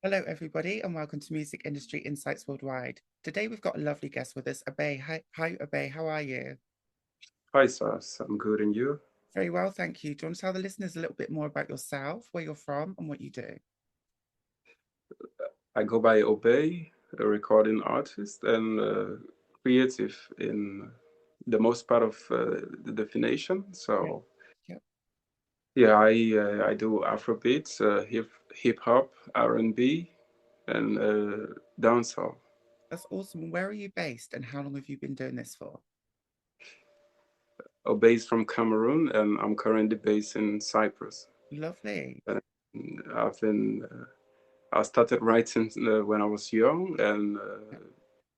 Hello, everybody, and welcome to Music Industry Insights Worldwide. Today, we've got a lovely guest with us, Abe. Hi, Abe. How are you? Hi, Sas. I'm good, and you? Very well, thank you. Do you want to tell the listeners a little bit more about yourself, where you're from, and what you do? I go by Obey, a recording artist and creative in the most part of the definition. Yeah, So yeah, yeah, I do Afrobeats, hip hop, R&B, and dancehall. that's awesome. Where are you based, and how long have you been doing this for? Obey is from Cameroon, and I'm currently based in Cyprus. Lovely. And I've been I started writing when I was young and Yeah.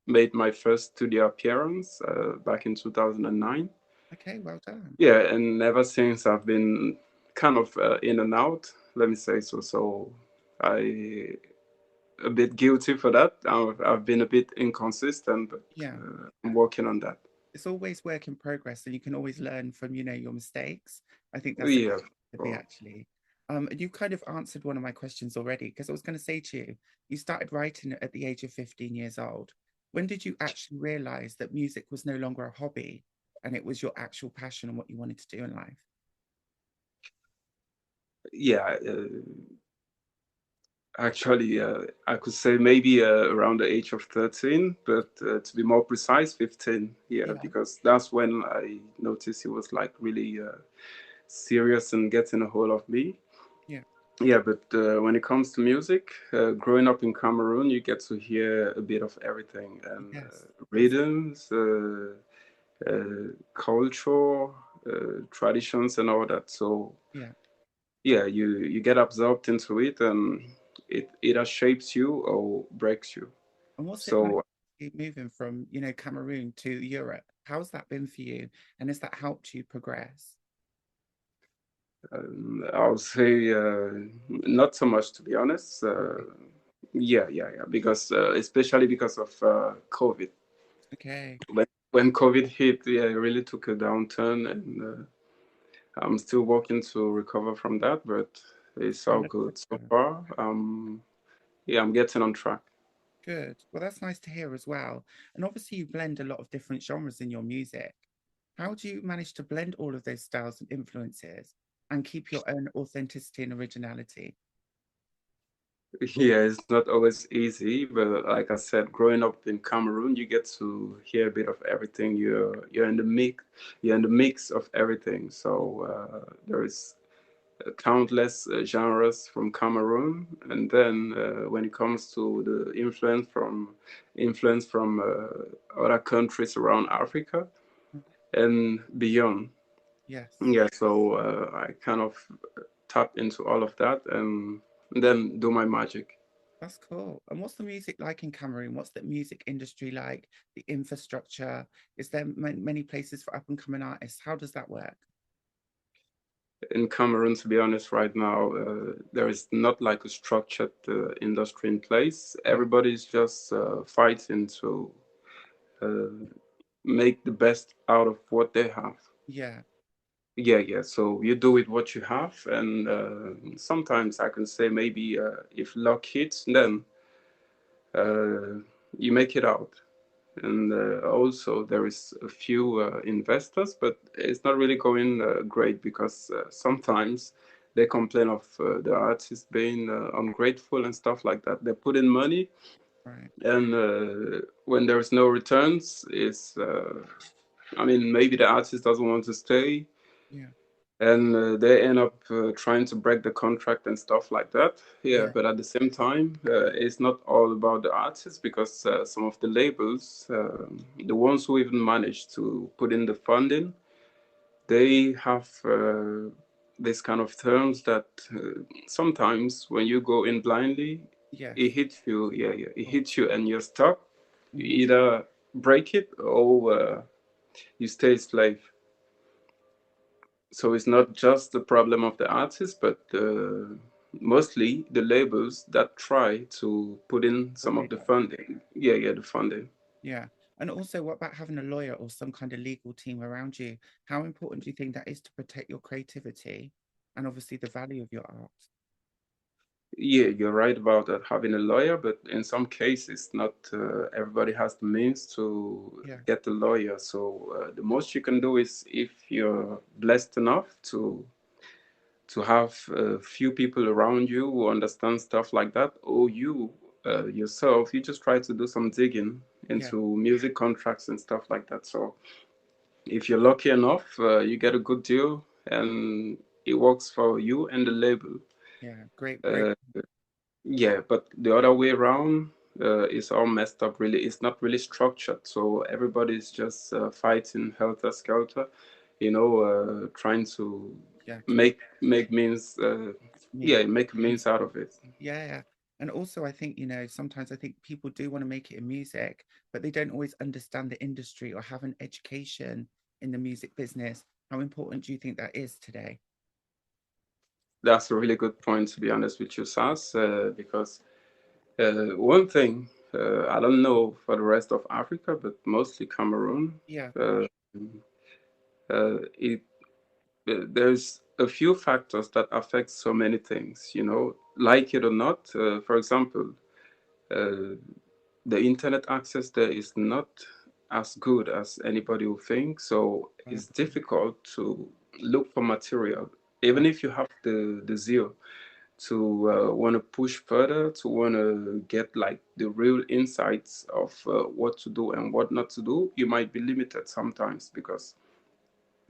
made my first studio appearance back in 2009. Okay, well done. Yeah, and ever since I've been kind of in and out, let me say so. So I a bit guilty for that. I've been a bit inconsistent, but Yeah, I'm working on that. it's always work in progress, and you can always learn from, your mistakes. I think that's a Yeah, to be well, actually. And you kind of answered one of my questions already because I was going to say to you, you started writing at the age of 15 years old. When did you actually realize that music was no longer a hobby and it was your actual passion and what you wanted to do in life? yeah. Actually, I could say maybe around the age of 13, but to be more precise, 15. Yeah, Yeah, because that's when I noticed he was like really serious and getting a hold of me. yeah, Yeah, but when it comes to music, growing up in Cameroon, you get to hear a bit of everything and yes, that's rhythms, culture, traditions, and all that. So yeah. yeah, you get absorbed into it, and it either shapes you or breaks you. And what's it like So moving from, Cameroon to Europe? How's that been for you? And has that helped you progress? I'll say not so much, to be honest. Yeah, because especially because of COVID. Okay. When COVID hit, yeah, it really took a downturn, and I'm still working to recover from that, but it's Oh, all no, good so far. Yeah, I'm getting on track. good. Well, that's nice to hear as well. And obviously, you blend a lot of different genres in your music. How do you manage to blend all of those styles and influences and keep your own authenticity and originality? Yeah, it's not always easy, but like I said, growing up in Cameroon, you get to hear a bit of everything. You're in the mix, you're in the mix of everything. So there is countless genres from Cameroon, and then when it comes to the influence from other countries around Africa and beyond. Yes, Yeah, so I kind of tap into all of that and then do my magic. that's cool. And what's the music like in Cameroon? What's the music industry like? The infrastructure? Is there many places for up and coming artists? How does that work? In Cameroon, to be honest, right now, there is not like a structured industry in place. Yeah, Everybody's just fighting to uh, make the best out of what they have. yeah, Yeah. So you do with what you have, and sometimes I can say maybe if luck hits, then uh, you make it out. And also there is a few investors, but it's not really going great because sometimes they complain of the artists being ungrateful and stuff like that. They put in money, right. and when there's no returns, it's I mean maybe the artist doesn't want to stay, Yeah, and they end up trying to break the contract and stuff like that. Yeah, yeah, but at the same time, it's not all about the artists because some of the labels, the ones who even manage to put in the funding, they have this kind of terms that sometimes when you go in blindly, it yes. hits you. Yeah, it Oh, hits you and you're stuck. You mhm. either break it or you stay a slave. So it's not just the problem of the artist, but mostly the labels that try to put in some of the Agreement. funding. Yeah, the funding. Yeah. And also, what about having a lawyer or some kind of legal team around you? How important do you think that is to protect your creativity and obviously the value of your art? Yeah, you're right about that, having a lawyer, but in some cases, not everybody has the means to Yeah, get a lawyer. So the most you can do is, if you're blessed enough to have a few people around you who understand stuff like that, or you yourself, you just try to do some digging yeah, into music contracts and stuff like that. So if you're lucky enough, you get a good deal and it works for you and the label. yeah. Great, great. Uh, yeah, but the other way around is all messed up. Really, it's not really structured. So everybody's just fighting helter skelter, trying to Yeah, to make make means, me. yeah, make means out of it. Yeah, yeah. And also, I think, sometimes I think people do want to make it in music, but they don't always understand the industry or have an education in the music business. How important do you think that is today? That's a really good point, to be honest with you, Sas, because one thing, I don't know for the rest of Africa, but mostly Cameroon, Yeah, uh, it there's a few factors that affect so many things, like it or not. For example, uh, the internet access there is not as good as anybody would think, so it's difficult to look for material, uh, even if you have the zeal to want to push further, to want to get like the real insights of what to do and what not to do. You might be limited sometimes because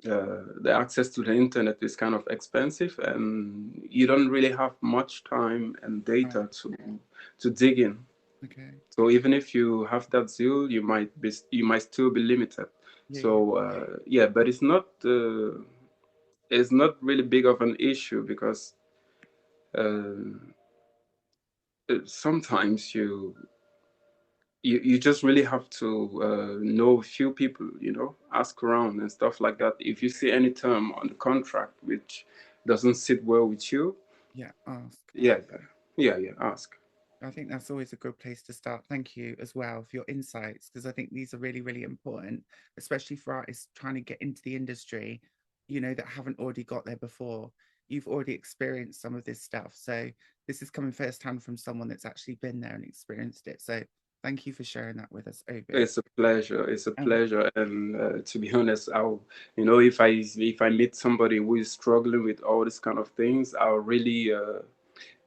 the access to the internet is kind of expensive, and you don't really have much time and right. data to dig in. Okay. So even if you have that zeal, you might still be limited. Yeah, yeah, So yeah, but it's not really big of an issue because uh, sometimes you just really have to know a few people, ask around and stuff like that. If you see any term on the contract which doesn't sit well with you, yeah. Ask. yeah, yeah, ask. I think that's always a good place to start. Thank you as well for your insights, because I think these are really, really important, especially for artists trying to get into the industry, that haven't already got there before. You've already experienced some of this stuff. So this is coming firsthand from someone that's actually been there and experienced it. So thank you for sharing that with us, Obi. It's a pleasure. It's a Um, pleasure, and to be honest, if I meet somebody who is struggling with all these kind of things, I'll really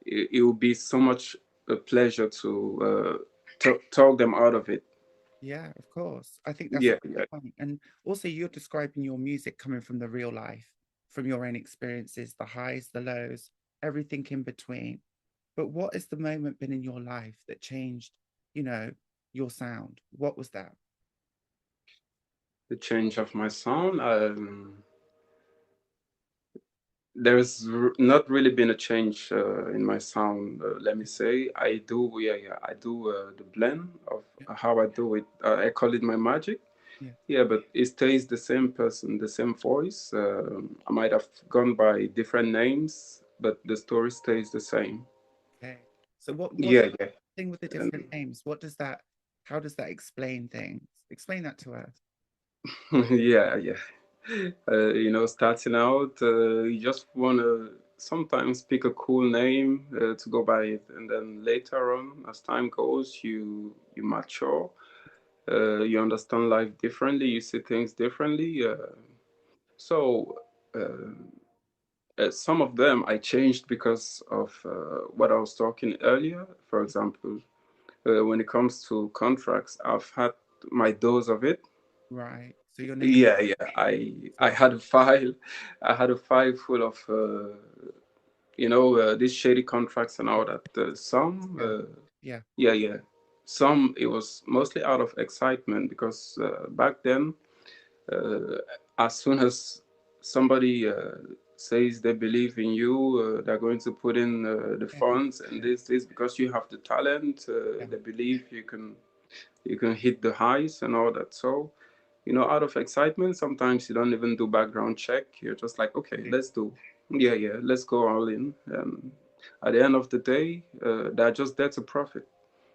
it will be so much a pleasure to talk them out of it. yeah, of course. I think that's a Yeah, great yeah. point. And also, you're describing your music coming from the real life, from your own experiences, the highs, the lows, everything in between. But what has the moment been in your life that changed, you know, your sound? What was that? The change of my sound. Not really been a change in my sound. Let me say, I do the blend of Yeah, how I do it. I call it my magic. yeah. Yeah, but it stays the same person, the same voice. I might have gone by different names, but the story stays the same. Okay. So what Yeah, yeah, thing with the different and names? What does that? How does that explain things? Explain that to us. yeah, yeah. Starting out, you just want to sometimes pick a cool name to go by it, and then later on, as time goes, you mature, you understand life differently, you see things differently. So some of them I changed because of what I was talking earlier. For example, when it comes to contracts, I've had my dose of it. Right. So your name is Yeah, yeah. I for had a file. I had a file full of these shady contracts and all that. Some, yeah, yeah, yeah, yeah. Some it was mostly out of excitement because back then, uh, as soon as somebody says they believe in you, they're going to put in the yeah, funds and yeah, this because you have the talent. yeah. They believe you can hit the highs and all that. So out of excitement, sometimes you don't even do background check. You're just like, okay, Really. let's do. Yeah, yeah, let's go all in. At the end of the day, they're just there to profit.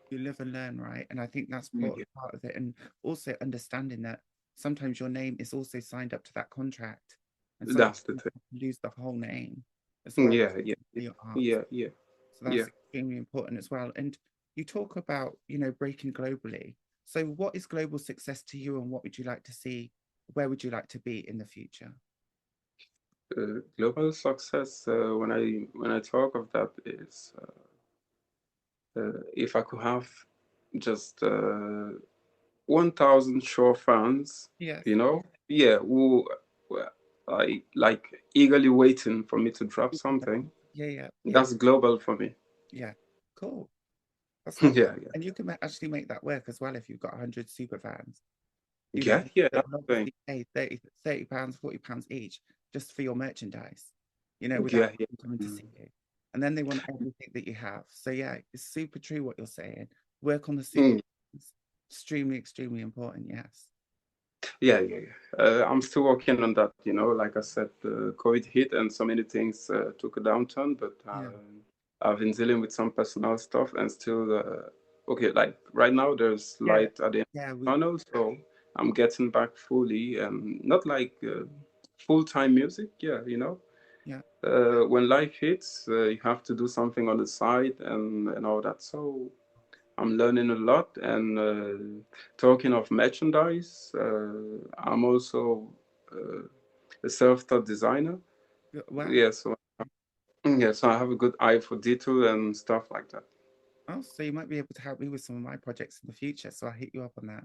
You live and learn, right? And I think that's part Yeah, part of it. And also understanding that sometimes your name is also signed up to that contract, and sometimes that's the you thing. lose the whole name as well Yeah, yeah, for your art. yeah, yeah. So Yeah. that's extremely important as well. And you talk about, breaking globally. So what is global success to you, and what would you like to see? Where would you like to be in the future? Global success, when I talk of that, is if I could have just 1,000 sure fans, Yes. you know, yeah, who like eagerly waiting for me to drop something. Yeah, yeah, yeah, That's global for me. yeah. Cool. That's lovely. Yeah, And you can actually make that work as well if you've got 100 super fans. yeah, yeah. They That's can the thing. obviously pay 30 pounds, 40 pounds each just for your merchandise, without Yeah, yeah. them coming to Mm. see you. And then they want everything that you have. So yeah, it's super true what you're saying. Work on the super Mm. fans. Extremely, extremely important. Yes. Yeah, yeah, yeah. I'm still working on that. Like I said, COVID hit and so many things took a downturn, but Yeah. I've been dealing with some personal stuff and still okay. Like right now, there's Yeah. light at the end Yeah. of the tunnel, so I'm getting back fully and not like full-time music. Yeah, Yeah. when life hits, you have to do something on the side and all that. So I'm learning a lot. And talking of merchandise, I'm also uh, a self-taught designer. Wow. Yeah, so yeah, so I have a good eye for detail and stuff like that. Oh, so you might be able to help me with some of my projects in the future. So I'll hit you up on that.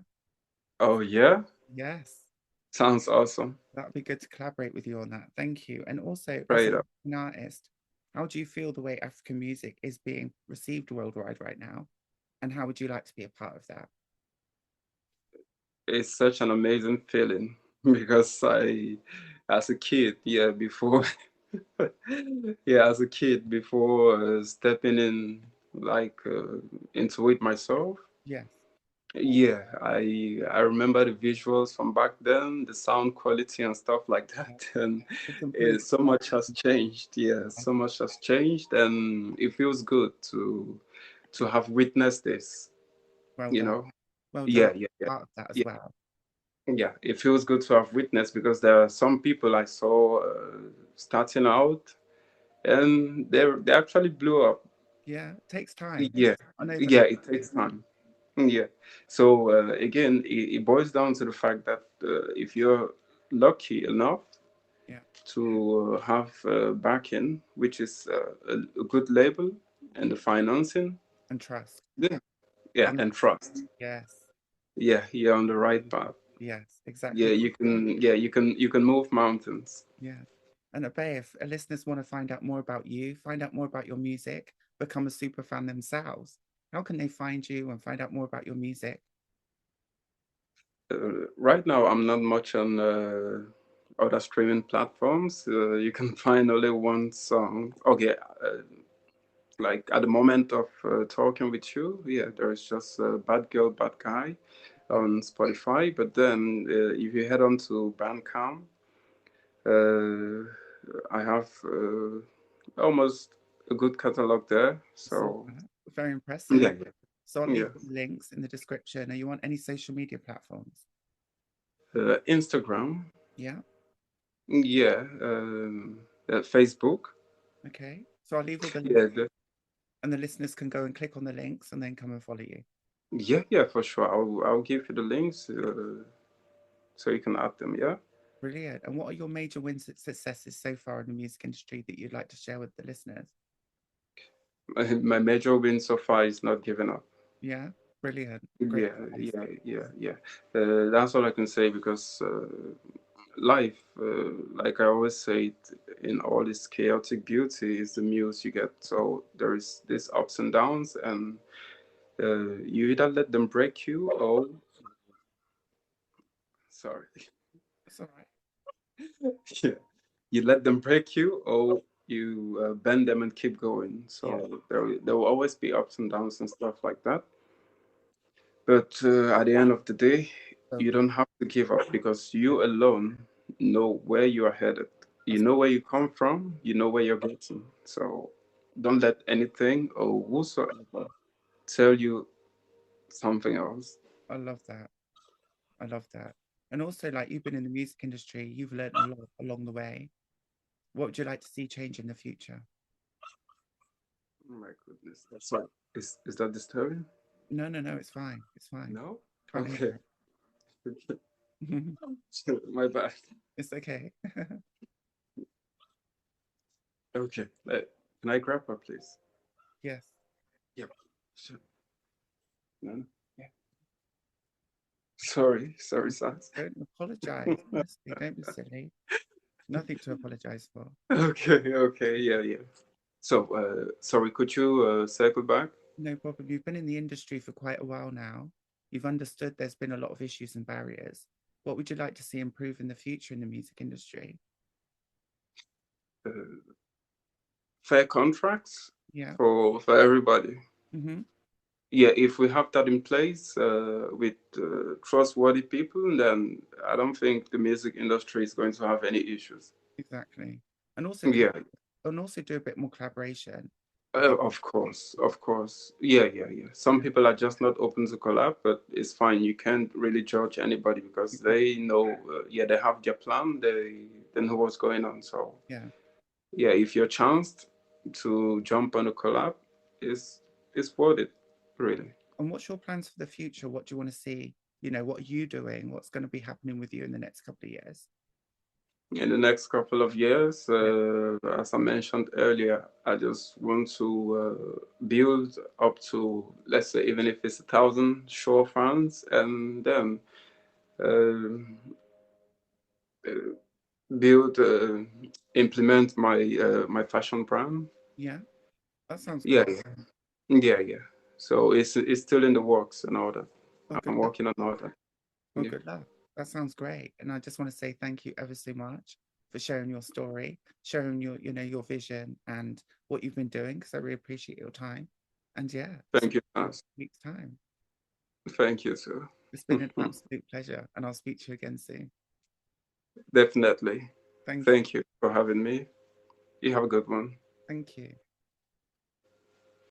Oh yeah, Yes. sounds awesome. That'd be good to collaborate with you on that. Thank you. And also, as Right up. an artist, how do you feel the way African music is being received worldwide right now? And how would you like to be a part of that? It's such an amazing feeling because as a kid, yeah, before, yeah, as a kid, before stepping in, like into it myself. Yes, Yeah, I remember the visuals from back then, the sound quality and stuff like yeah, that, and it's improved. so much has changed. Yeah, so much has changed, and it feels good to have witnessed this. Well You done. know, Well done. yeah, yeah, yeah, Part of that as yeah, well. yeah. It feels good to have witnessed because there are some people I saw starting out, and they actually blew up. Yeah, it takes time. Yeah, I know that. yeah. It takes time. Yeah. So again, it boils down to the fact that if you're lucky enough Yeah, to have backing, which is a good label and the financing, and trust. yeah, yeah, And and trust, yes, yeah, you're on the right path. yes, Yeah, exactly. you can move mountains. Yeah. And Abe, if listeners want to find out more about you, find out more about your music, become a super fan themselves, how can they find you and find out more about your music? Right now, I'm not much on other streaming platforms. You can find only one song. Okay, like at the moment of talking with you, yeah, there's just Bad Girl, Bad Guy Yeah. on Spotify. But then if you head on to Bandcamp, uh, I have almost a good catalog there. So So very impressive. yeah, So I'll yeah, leave the links in the description. Are you on any social media platforms? Instagram, Yeah. yeah, Facebook, Okay. So I'll leave all the links yeah, and the listeners can go and click on the links and then come and follow you. yeah, yeah, for sure. I'll give you the links so you can add them. Yeah. Brilliant. And what are your major wins and successes so far in the music industry that you'd like to share with the listeners? My major win so far is not giving up. Yeah. Brilliant. Great. Yeah, yeah, yeah, yeah. That's all I can say because life, like I always say, in all its chaotic beauty, is the muse you get. So there is this ups and downs, and you either let them break you or, sorry, That's all right. yeah, you let them break you or you bend them and keep going. Yeah. So there will always be ups and downs and stuff like that. But at the end of the day, So you good. don't have to give up because you alone know where you are headed. You That's, know where you come from, you know where you're getting. So don't let anything or whosoever tell you something else. I love that. I love that. And also, like you've been in the music industry, you've learned a lot along the way. What would you like to see change in the future? Oh my goodness, that's right. Is that disturbing? No, no, no, it's fine. It's fine. No? Can't hear Okay. it. My bad. It's okay. Okay. Can I grab her, please? Yes. Yep. Sure. No? Yeah. Sorry, Sans. Don't apologize. Honestly, don't be silly. Nothing to apologize for. Okay, yeah. So, sorry, could you circle back? No problem. You've been in the industry for quite a while now. You've understood there's been a lot of issues and barriers. What would you like to see improve in the future in the music industry? Uh, Fair contracts Yeah. for everybody. Mm-hmm. Yeah, if we have that in place with trustworthy people, then I don't think the music industry is going to have any issues. Exactly. And also do Yeah, and also do a bit more collaboration. I think of course. Yeah. Some yeah, people are just not open to collab, but it's fine. You can't really judge anybody because exactly. they know, yeah, they have their plan. They know what's going on. So Yeah. yeah, if you're chanced to jump on a collab, is it's worth it, really. And what's your plans for the future? What do you want to see? What are you doing? What's going to be happening with you in the next couple of years? In the next couple of years, Yeah. as I mentioned earlier, I just want to build up to, let's say, even if it's 1,000 show fans, and then uh, uh, build, implement my fashion brand. Yeah. That sounds Yeah, great. yeah. So it's still in the works and all that. Oh, good I'm luck. working on all that. Oh, Yeah, good luck. That sounds great. And I just want to say thank you ever so much for sharing your story, sharing your vision and what you've been doing, because I really appreciate your time. And yeah, thank you, in Nas. a week's time. Thank you, sir. It's been an absolute pleasure, and I'll speak to you again soon. Definitely. Thank you. Thank you for having me. You have a good one. Thank you.